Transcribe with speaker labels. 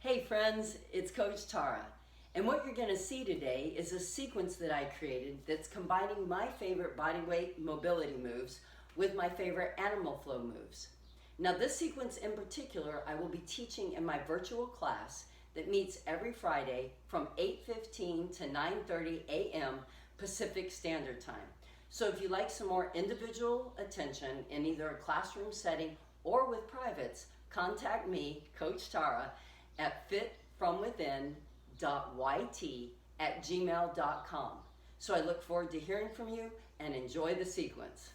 Speaker 1: Hey friends, it's Coach Tara, and what you're going to see today is a sequence that I created that's combining my favorite bodyweight mobility moves with my favorite animal flow moves. Now this sequence in particular I will be teaching in my virtual class that meets every Friday from 8:15 to 9:30 a.m. Pacific Standard Time. So if you like some more individual attention in either a classroom setting or with privates, contact me, Coach Tara, at fitfromwithin.yt@gmail.com. So I look forward to hearing from you and enjoy the sequence.